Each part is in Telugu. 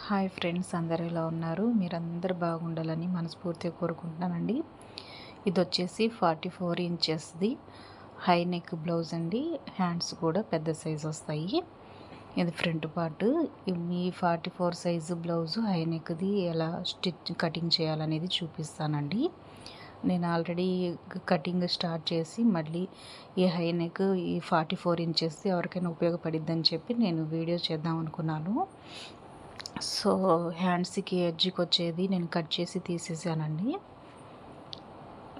హాయ్ ఫ్రెండ్స్, అందరూ ఎలా ఉన్నారు? మీరందరూ బాగుండాలని మనస్ఫూర్తిగా కోరుకుంటున్నానండి. ఇది వచ్చేసి 44 ఇంచెస్ది హై నెక్ బ్లౌజ్ అండి. హ్యాండ్స్ కూడా పెద్ద సైజు వస్తాయి. ఇది ఫ్రంట్ పార్ట్. ఈ 44 సైజు బ్లౌజు హై నెక్ది ఎలా కటింగ్ చేయాలనేది చూపిస్తానండి. నేను ఆల్రెడీ కటింగ్ స్టార్ట్ చేసి మళ్ళీ ఈ హై నెక్ ఈ 44 ఇంచెస్ది ఎవరికైనా ఉపయోగపడిద్దని చెప్పి నేను వీడియో చేద్దాం అనుకున్నాను. సో హ్యాండ్స్కి ఎడ్జ్కి వచ్చేది నేను కట్ చేసి తీసేసానండి.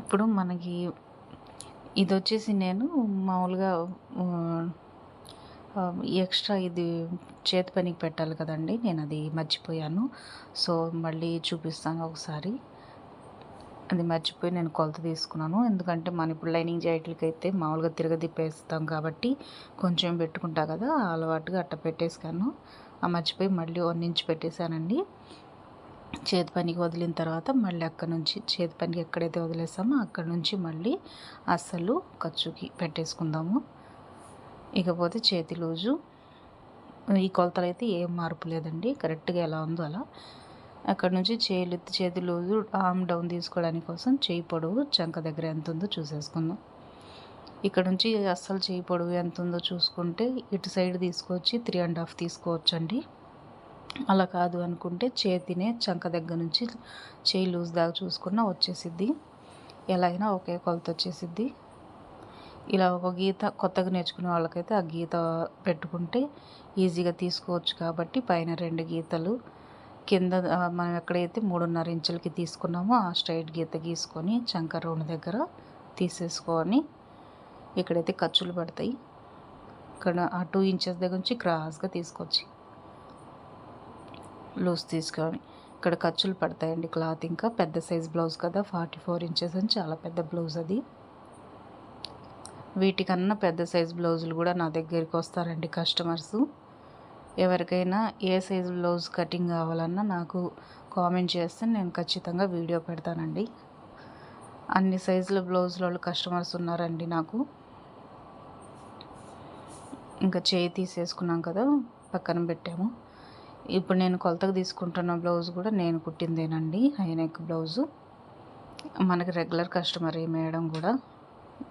ఇప్పుడు మనకి ఇది వచ్చేసి నేను మామూలుగా ఎక్స్ట్రా ఇది చేతి పనికి పెట్టాలి కదండి, నేను అది మర్చిపోయాను. సో మళ్ళీ చూపిస్తాను ఒకసారి. అది మర్చిపోయి నేను కొలత తీసుకున్నాను. ఎందుకంటే మనం ఇప్పుడు లైనింగ్ జాకెట్లకి అయితే మామూలుగా తిరగదిప్పేస్తాం కాబట్టి కొంచెం పెట్టుకుంటా కదా, అలవాటుగా అట్ట పెట్టేసాను. ఆ మర్చిపోయి మళ్ళీ 1 ఇంచ్ పెట్టేశానండి. చేతి పనికి వదిలిన తర్వాత మళ్ళీ అక్కడ నుంచి చేతి పనికి ఎక్కడైతే వదిలేసామో అక్కడ నుంచి మళ్ళీ అస్సలు ఖర్చుకి పెట్టేసుకుందాము. ఇకపోతే చేతి లూజు ఈ కొలతలు అయితే ఏం మార్పు లేదండి, కరెక్ట్గా ఎలా ఉందో అలా. అక్కడ నుంచి చేతి లూజు ఆర్మ్ డౌన్ తీసుకోవడానికి కోసం చేయి పొడవు చంక దగ్గర ఎంత ఉందో చూసేసుకుందాం. ఇక్కడ నుంచి అస్సలు చేయి పొడవు ఎంత ఉందో చూసుకుంటే ఇటు సైడ్ తీసుకొచ్చి 3.5 తీసుకోవచ్చండి. అలా కాదు అనుకుంటే చేతినే చంక దగ్గర నుంచి చేయి లూజ్ దాకా చూసుకున్నా వచ్చేసిద్ది. ఎలా అయినా ఒకే కొలత వచ్చేసిద్ది. ఇలా ఒక గీత కొత్తగా నేర్చుకునే వాళ్ళకైతే ఆ గీత పెట్టుకుంటే ఈజీగా తీసుకోవచ్చు. కాబట్టి పైన 2 గీతలు, కింద మనం ఎక్కడైతే 3.5 ఇంచులకి తీసుకున్నామో ఆ స్ట్రైట్ గీత గీసుకొని చంక రౌండ్ దగ్గర తీసేసుకొని ఇక్కడైతే ఖర్చులు పడతాయి. ఇక్కడ ఆ 2 ఇంచెస్ దగ్గర నుంచి క్రాస్గా తీసుకొచ్చి లూజ్ తీసుకొని ఇక్కడ ఖర్చులు పడతాయండి. క్లాత్ ఇంకా పెద్ద సైజ్ బ్లౌజ్ కదా, 44 ఇంచెస్ అని చాలా పెద్ద బ్లౌజ్ అది. వీటికన్నా పెద్ద సైజ్ బ్లౌజులు కూడా నా దగ్గరికి వస్తారండి కస్టమర్స్. ఎవరికైనా ఏ సైజు బ్లౌజ్ కటింగ్ కావాలన్నా నాకు కామెంట్ చేస్తే నేను ఖచ్చితంగా వీడియో పెడతానండి. అన్ని సైజుల బ్లౌజుల కస్టమర్స్ ఉన్నారండి నాకు. ఇంకా చేయి తీసేసుకున్నాం కదా, పక్కన పెట్టాము. ఇప్పుడు నేను కొలతకు తీసుకుంటున్న బ్లౌజ్ కూడా నేను కుట్టిందేనండి, హై నెక్ బ్లౌజు. మనకి రెగ్యులర్ కస్టమర్ మేడం కూడా.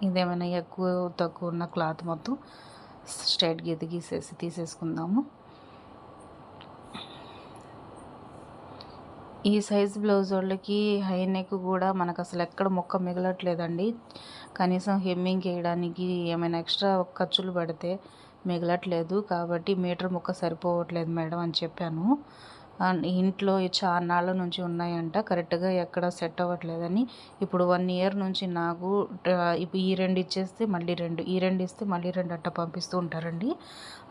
ఇదేమైనా ఎక్కువ తక్కువ ఉన్న క్లాత్ మొత్తం స్ట్రైట్ గీత గీసేసి తీసేసుకుందాము. ఈ సైజ్ బ్లౌజ్ వాళ్ళకి హై నెక్ కూడా మనకు అసలు ఎక్కడ ముక్క మిగలట్లేదండి. కనీసం హెమ్మింగ్ వేయడానికి ఏమైనా ఎక్స్ట్రా ఖర్చులు పడితే మిగలట్లేదు. కాబట్టి మీటర్ ముక్క సరిపోవట్లేదు మేడం అని చెప్పాను. ఇంట్లో చాన్నాళ్ళ నుంచి ఉన్నాయంట, కరెక్ట్గా ఎక్కడ సెట్ అవ్వట్లేదని. ఇప్పుడు 1 ఇయర్ నుంచి నాకు ఇప్పుడు ఈ 2 ఇచ్చేస్తే మళ్ళీ 2, ఈ 2 ఇస్తే మళ్ళీ 2 అట్ట పంపిస్తూ ఉంటారండి.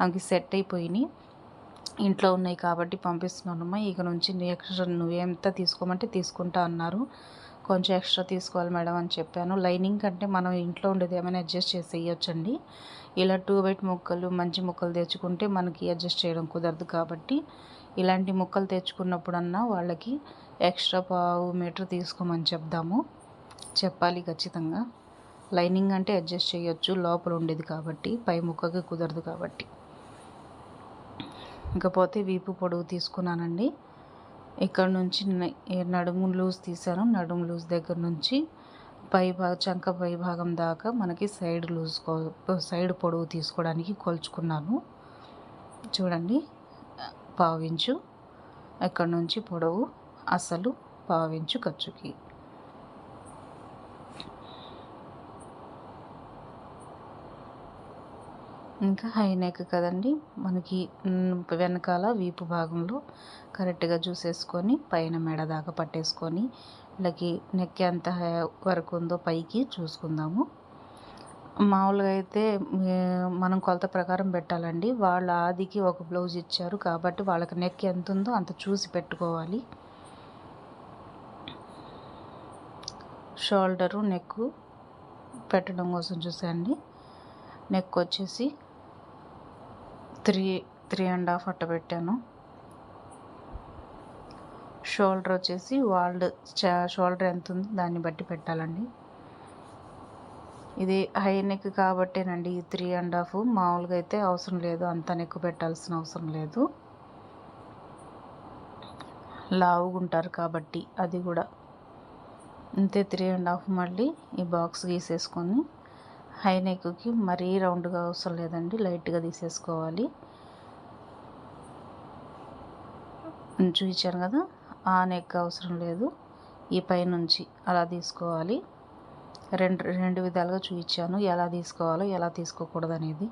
అవి సెట్ అయిపోయినాయి, ఇంట్లో ఉన్నాయి కాబట్టి పంపిస్తున్నానమ్మా. ఇక నుంచి ఎక్స్ట్రా నువ్వేంత తీసుకోమంటే తీసుకుంటా అన్నారు. కొంచెం ఎక్స్ట్రా తీసుకోవాలి మేడం అని చెప్పాను. లైనింగ్ కంటే మనం ఇంట్లో ఉండేది ఏమైనా అడ్జస్ట్ చేసి వేయొచ్చండి. ఇలా 2 బయట ముక్కలు మంచి ముక్కలు తెచ్చుకుంటే మనకి అడ్జస్ట్ చేయడం కుదరదు. కాబట్టి ఇలాంటి ముక్కలు తెచ్చుకున్నప్పుడన్నా వాళ్ళకి ఎక్స్ట్రా 1/2 మీటర్ తీసుకోమని చెప్పాలి ఖచ్చితంగా. లైనింగ్ అంటే అడ్జస్ట్ చేయొచ్చు, లోపల ఉండేది కాబట్టి, పై ముక్కకి కుదరదు కాబట్టి. ఇకపోతే వీపు పొడవు తీసుకున్నానండి. ఇక్కడ నుంచి నడుము లూజ్ తీసాను. నడుము లూజ్ దగ్గర నుంచి చంక పై భాగం దాకా మనకి సైడ్ పొడవు తీసుకోవడానికి కొలుచుకున్నాను. చూడండి, 1/2 ఇంచు ఇక్కడ నుంచి పొడవు, అసలు 1/2 ఇంచు ఖర్చుకి. ఇంకా హై నెక్ కదండి, మనకి వెనకాల వీపు భాగంలో కరెక్ట్గా చూసేసుకొని పైన మెడ దాకా పట్టేసుకొని వీళ్ళకి నెక్ ఎంత వరకు ఉందో పైకి చూసుకుందాము. మామూలుగా అయితే మనం కొలత ప్రకారం పెట్టాలండి. వాళ్ళ ఆదికి ఒక బ్లౌజ్ ఇచ్చారు కాబట్టి వాళ్ళకి నెక్ ఎంత ఉందో అంత చూసి పెట్టుకోవాలి. షోల్డరు నెక్ పెట్టడం కోసం చూసాండి. నెక్ వచ్చేసి 3.5 అట్ట పెట్టాను. షోల్డర్ వచ్చేసి షోల్డర్ ఎంత ఉందో దాన్ని బట్టి పెట్టాలండి. ఇది హై నెక్ కాబట్టేనండి ఈ 3.5. మామూలుగా అయితే అవసరం లేదు, అంత నెక్ పెట్టాల్సిన అవసరం లేదు. లావుగుంటారు కాబట్టి అది కూడా అంతే. 3.5 మళ్ళీ ఈ బాక్స్ గీసేసుకొని హై నెక్కి మరీ రౌండ్గా అవసరం లేదండి, లైట్గా తీసేసుకోవాలి. చూపించాను కదా, ఆ నెక్ అవసరం లేదు, ఈ పైనుంచి అలా తీసుకోవాలి. రెండు విధాలుగా చూపించాను ఎలా తీసుకోవాలో ఎలా తీసుకోకూడదు అనేది.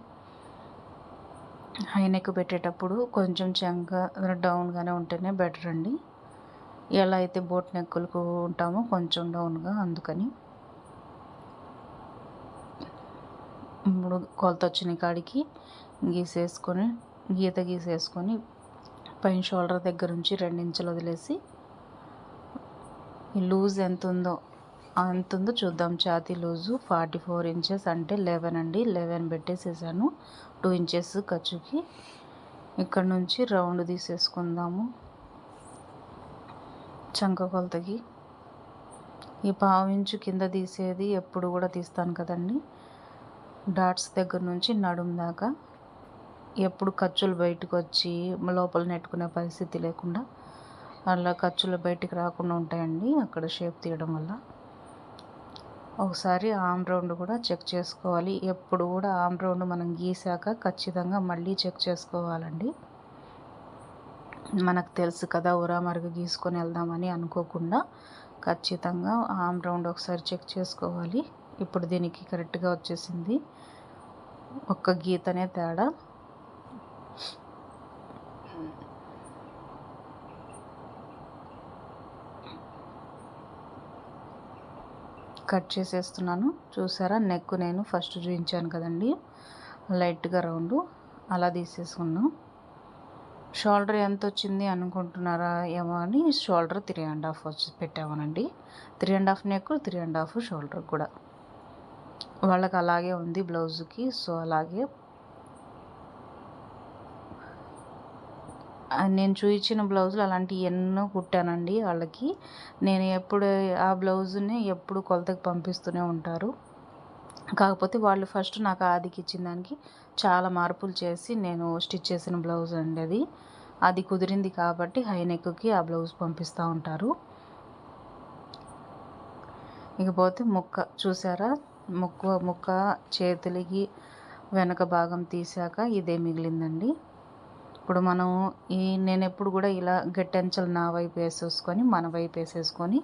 హై నెక్ పెట్టేటప్పుడు కొంచెం చంక డౌన్గానే ఉంటేనే బెటర్ అండి. ఎలా అయితే బోట్ నెక్కులకు ఉంటామో కొంచెం డౌన్గా, అందుకని. ఇప్పుడు కొలత వచ్చిన కాడికి గీసేసుకొని గీత గీసేసుకొని పైన షోల్డర్ దగ్గర నుంచి 2 ఇంచులు వదిలేసి ఈ లూజ్ ఎంత ఉందో చూద్దాం. ఛాతీ లూజు 44 ఇంచెస్ అంటే 11 అండి. 11 పెట్టేసేసాను. 2 ఇంచెస్ ఖర్చుకి. ఇక్కడ నుంచి రౌండ్ తీసేసుకుందాము చంక కొలతకి. ఈ 1/2 ఇంచు కింద తీసేది ఎప్పుడు కూడా తీస్తాను కదండి. డాట్స్ దగ్గర నుంచి నడుము దాకా ఎప్పుడు ఖర్చులు బయటకు వచ్చి లోపల నెట్టుకునే పరిస్థితి లేకుండా, అలా ఖర్చులు బయటికి రాకుండా ఉంటాయండి అక్కడ షేప్ తీయడం వల్ల. ఒకసారి ఆమ్ రౌండ్ కూడా చెక్ చేసుకోవాలి. ఎప్పుడు కూడా ఆమ్ రౌండ్ మనం గీసాక ఖచ్చితంగా మళ్ళీ చెక్ చేసుకోవాలండి. మనకు తెలుసు కదా ఉరామరుగు గీసుకొని వెళ్దామని అనుకోకుండా ఖచ్చితంగా ఆమ్ రౌండ్ ఒకసారి చెక్ చేసుకోవాలి. ఇప్పుడు దీనికి కరెక్ట్గా వచ్చేసింది, ఒక్క గీతనే తేడా. కట్ చేసేస్తున్నాను. చూసారా, నెక్ నేను ఫస్ట్ చూపించాను కదండి లైట్గా రౌండ్, అలా తీసేసుకున్నాం. షోల్డర్ ఎంత వచ్చింది అనుకుంటున్నారా ఏమో అని, షోల్డర్ 3.5 వచ్చి పెట్టామనండి. 3.5 నెక్, 3.5 షోల్డర్ కూడా వాళ్ళకి అలాగే ఉంది బ్లౌజ్కి. సో అలాగే నేను చూపించిన బ్లౌజులు అలాంటివి ఎన్నో కుట్టానండి వాళ్ళకి. నేను ఎప్పుడు ఆ బ్లౌజుని ఎప్పుడు కొలతకి పంపిస్తూనే ఉంటారు. కాకపోతే వాళ్ళు ఫస్ట్ నాకు ఆదికి ఇచ్చిన దానికి చాలా మార్పులు చేసి నేను స్టిచ్ చేసిన బ్లౌజ్ అండి అది. అది కుదిరింది కాబట్టి హై నెక్కి ఆ బ్లౌజ్ పంపిస్తూ ఉంటారు. ఇకపోతే ముక్క చూసారా, ముక్క చేతులకి వెనక భాగం తీసాక ఇదే మిగిలిందండి. ఇప్పుడు మనం నేను ఎప్పుడు కూడా ఇలా గట్టెంచలు నా వైపు వేసేసుకొని మన వైపు వేసేసుకొని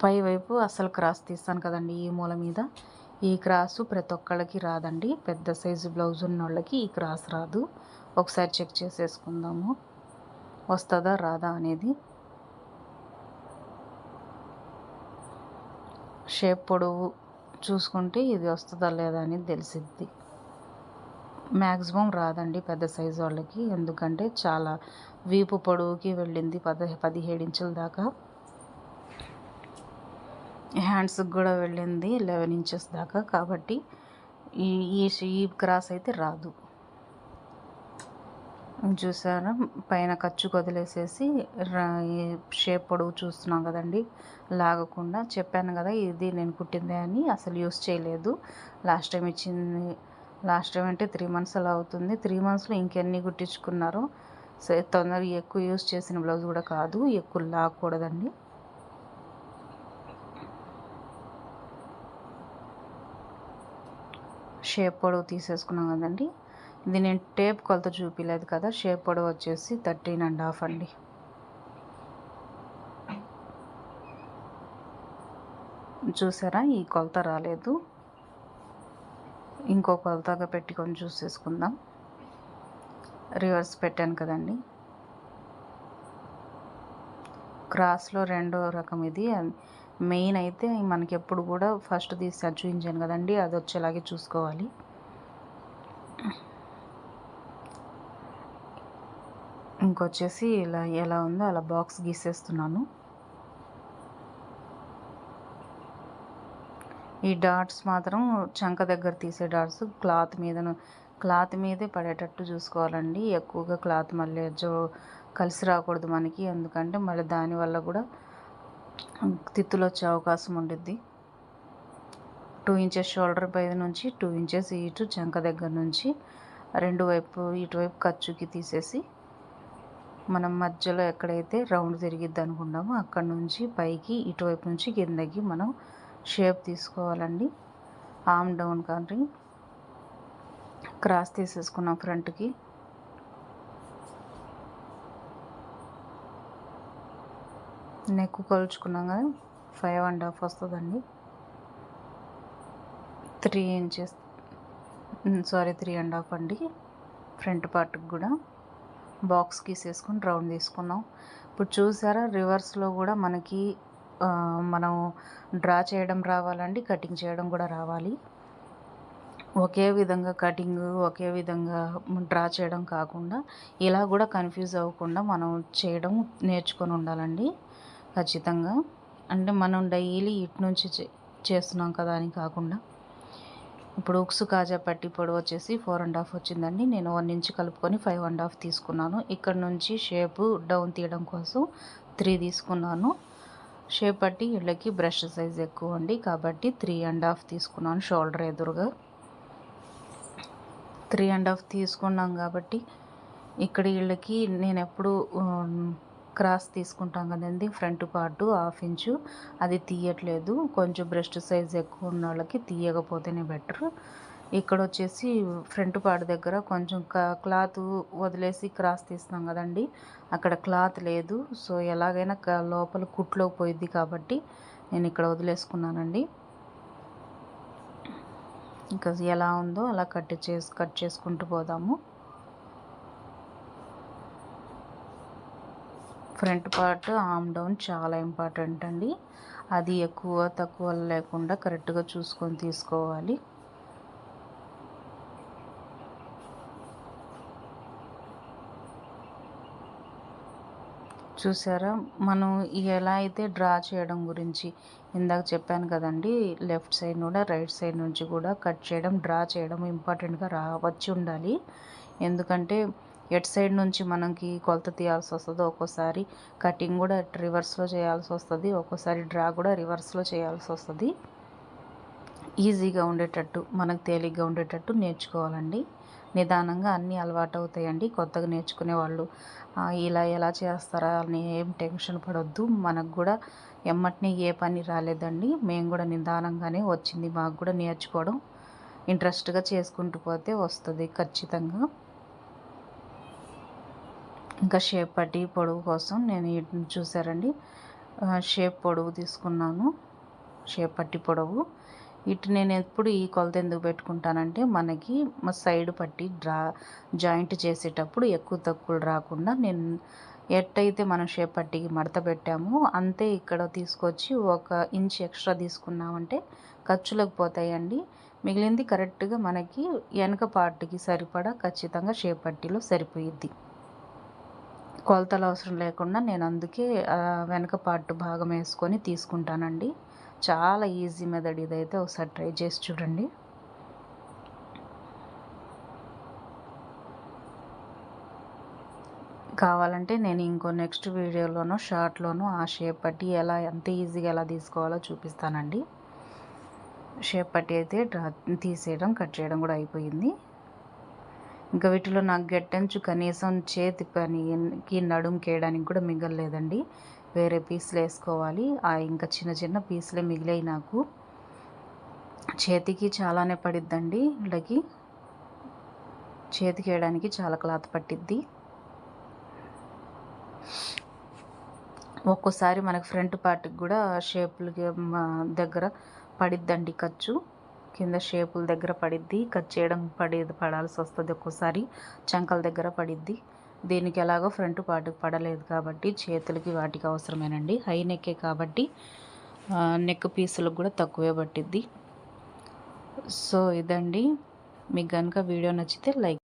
పై వైపు అసలు క్రాస్ తీస్తాను కదండి ఈ మూల మీద. ఈ క్రాసు ప్రతి ఒక్కళ్ళకి రాదండి, పెద్ద సైజు బ్లౌజ్ ఉన్న వాళ్ళకి ఈ క్రాస్ రాదు. ఒకసారి చెక్ చేసేసుకుందాము వస్తుందా రాదా అనేది. షేప్ పొడవు చూసుకుంటే ఇది వస్తుందా లేదా అనేది తెలిసిద్ది. మ్యాక్సిమం రాదండి పెద్ద సైజు వాళ్ళకి, ఎందుకంటే చాలా వీపు పొడవుకి వెళ్ళింది 17 ఇంచుల దాకా. హ్యాండ్స్కి కూడా వెళ్ళింది 11 ఇంచెస్ దాకా. కాబట్టి ఈ క్రాస్ అయితే రాదు. చూసారా, పైన ఖర్చు వదిలేసేసి షేప్ పొడవు చూస్తున్నాం కదండి లాగకుండా. చెప్పాను కదా ఇది నేను కుట్టిందే అని, అసలు యూస్ చేయలేదు. లాస్ట్ టైం ఇచ్చింది, లాస్ట్ టైం అంటే 3 months అలా అవుతుంది. 3 monthsలో ఇంకెన్ని కుట్టించుకున్నారో. తొందరగా ఎక్కువ యూస్ చేసిన బ్లౌజ్ కూడా కాదు, ఎక్కువ లాగకూడదండి. షేప్ పొడవు తీసేసుకున్నాం కదండి. ఇది నేను టేప్ కొలత చూపించలేదు కదా. షేప్ పొడవు వచ్చేసి 13.5 అండి. చూసారా, ఈ కొలత రాలేదు. ఇంకో కొలతగా పెట్టుకొని చూసేసుకుందాం. రివర్స్ పెట్టాను కదండి. క్రాస్లో రెండో రకం ఇది. మెయిన్ అయితే మనకి ఎప్పుడు కూడా ఫస్ట్ తీసి చూపించాను కదండి, అది వచ్చేలాగే చూసుకోవాలి. ఇంకొచ్చేసి ఇలా ఎలా ఉందో అలా బాక్స్ గీసేస్తున్నాను. ఈ డాట్స్ మాత్రం చంక దగ్గర తీసే డాట్స్ క్లాత్ మీదే పడేటట్టు చూసుకోవాలండి. ఎక్కువగా క్లాత్ మళ్ళీ కలిసి రాకూడదు మనకి, ఎందుకంటే మళ్ళీ దానివల్ల కూడా తిత్తులు వచ్చే అవకాశం ఉండిద్ది. 2 ఇంచెస్ షోల్డర్ పై నుంచి 2 ఇంచెస్ ఇటు చంక దగ్గర నుంచి రెండు వైపు ఇటువైపు ఖర్చుకి తీసేసి మనం మధ్యలో ఎక్కడైతే రౌండ్ తిరిగిద్ది అనుకుంటామో అక్కడ నుంచి పైకి, ఇటువైపు నుంచి కిందకి మనం షేప్ తీసుకోవాలండి. ఆర్మ్ డౌన్ కానీ క్రాస్ తీసేసుకున్నాం ఫ్రంట్కి. నెక్ కొలుచుకున్నాం కదా, 5.5 వస్తుందండి. 3 ఇంచెస్ 3.5 అండి. ఫ్రంట్ పార్ట్కి కూడా బాక్స్ గీసేసుకొని రౌండ్ తీసుకున్నాం. ఇప్పుడు చూసారా, రివర్స్లో కూడా మనకి మనం డ్రా చేయడం రావాలండి, కటింగ్ చేయడం కూడా రావాలి. ఒకే విధంగా కటింగ్, ఒకే విధంగా డ్రా చేయడం కాకుండా ఇలా కూడా కన్ఫ్యూజ్ అవ్వకుండా మనం చేయడం నేర్చుకొని ఉండాలండి ఖచ్చితంగా. అంటే మనం డైలీ ఇటు నుంచి చేస్తున్నాం కదా అని కాకుండా. ఇప్పుడు ఉక్సు కాజా పట్టి పొడవు వచ్చేసి 4.5 వచ్చిందండి. నేను 1 ఇంచ్ కలుపుకొని 5.5 తీసుకున్నాను. ఇక్కడ నుంచి షేపు డౌన్ తీయడం కోసం 3 తీసుకున్నాను. షేప్ పట్టి వీళ్ళకి బ్రష్ సైజ్ ఎక్కువ అండి కాబట్టి 3.5 తీసుకున్నాను. షోల్డర్ ఎదురుగా 3.5 తీసుకున్నాం కాబట్టి ఇక్కడ వీళ్ళకి నేను ఎప్పుడు క్రాస్ తీసుకుంటాం కదండి, ఫ్రంట్ పార్ట్ 1/2 ఇంచు అది తీయట్లేదు. కొంచెం బ్రెస్ట్ సైజ్ ఎక్కువ ఉన్న వాళ్ళకి తీయకపోతేనే బెటర్. ఇక్కడ వచ్చేసి ఫ్రంట్ పార్ట్ దగ్గర కొంచెం క్లాత్ వదిలేసి క్రాస్ తీస్తాం కదండి, అక్కడ క్లాత్ లేదు. సో ఎలాగైనా లోపల కుట్లో పోయిద్ది కాబట్టి నేను ఇక్కడ వదిలేసుకున్నానండి. ఇంకా ఎలా ఉందో అలా కట్ చేసుకుంటూ పోదాము. ఫ్రంట్ పార్ట్ ఆర్మ్ డౌన్ చాలా ఇంపార్టెంట్ అండి. అది ఎక్కువ తక్కువ లేకుండా కరెక్ట్గా చూసుకొని తీసుకోవాలి. చూసారా, మనం ఎలా అయితే డ్రా చేయడం గురించి ఇందాక చెప్పాను కదండి, లెఫ్ట్ సైడ్ కూడా రైట్ సైడ్ నుంచి కూడా కట్ చేయడం, డ్రా చేయడం ఇంపార్టెంట్గా వచ్చి ఉండాలి. ఎందుకంటే ఎట్ సైడ్ నుంచి మనకి కొలత తీయాల్సి వస్తుంది, ఒక్కోసారి కటింగ్ కూడా రివర్స్లో చేయాల్సి వస్తుంది, ఒక్కోసారి డ్రా కూడా రివర్స్లో చేయాల్సి వస్తుంది. ఈజీగా ఉండేటట్టు, మనకు తేలిగ్గా ఉండేటట్టు నేర్చుకోవాలండి. నిదానంగా అన్నీ అలవాటు అవుతాయండి. కొత్తగా నేర్చుకునే వాళ్ళు ఇలా ఎలా చేస్తారా అని ఏం టెన్షన్ పడొద్దు. మనకు కూడా ఎమ్మటిని ఏ పని రాలేదండి, మేము కూడా నిదానంగానే వచ్చింది. మాకు కూడా నేర్చుకోవడం ఇంట్రెస్ట్గా చేసుకుంటూ పోతే వస్తుంది ఖచ్చితంగా. ఇంకా షేప్ పట్టి పొడవు కోసం నేను చూసారండి, షేప్ పొడవు తీసుకున్నాను. షేప్ పట్టి పొడవు ఇటు నేను ఎప్పుడు ఈ కొలత ఎందుకు పెట్టుకుంటానంటే, మనకి మా సైడ్ పట్టి జాయింట్ చేసేటప్పుడు ఎక్కువ తక్కువలు రాకుండా నేను ఎట్టయితే మనం షేప్ పట్టికి మడత పెట్టామో అంతే ఇక్కడ తీసుకొచ్చి 1 ఇంచ్ ఎక్స్ట్రా తీసుకున్నామంటే ఖర్చులకు పోతాయండి. మిగిలింది కరెక్ట్గా మనకి వెనక పార్ట్కి సరిపడా ఖచ్చితంగా షేప్ పట్టీలో సరిపోయిద్ది. కొలతలు అవసరం లేకుండా నేను అందుకే వెనక పార్ట్ భాగం వేసుకొని తీసుకుంటానండి. చాలా ఈజీ మెథడ్ ఇదైతే, ఒకసారి ట్రై చేసి చూడండి. కావాలంటే నేను ఇంకో నెక్స్ట్ వీడియోలోనో షార్ట్లోనో ఆ షేప్ పట్టి ఎంత ఈజీగా ఎలా తీసుకోవాలో చూపిస్తానండి. షేప్ పట్టి అయితే తీసేయడం, కట్ చేయడం కూడా అయిపోయింది. ఇంకా వీటిలో నాకు గెట్టంచు కనీసం చేతి పనికి నడుముకి వేయడానికి కూడా మిగలలేదండి. వేరే పీసులు వేసుకోవాలి. ఇంకా చిన్న చిన్న పీసులే మిగిలాయి నాకు. చేతికి చాలానే పడిద్దండి, వీళ్ళకి చేతికి వేయడానికి చాలా క్లాత్ పట్టిద్ది. ఒక్కోసారి మనకు ఫ్రంట్ పార్ట్కి కూడా షేపులకి దగ్గర పడిద్దండి ఖర్చు. కింద షేపుల దగ్గర పడిద్ది, కట్ చేయడం పడాల్సి వస్తుంది. ఒక్కోసారి చంకల దగ్గర పడిద్ది. దీనికి ఎలాగో ఫ్రంట్ పార్ట్కి పడలేదు కాబట్టి చేతులకి వాటికి అవసరమేనండి. హై నెక్కే కాబట్టి నెక్ పీసులకు కూడా తక్కువే పట్టిద్ది. సో ఇదండి, మీకు కనుక వీడియో నచ్చితే లైక్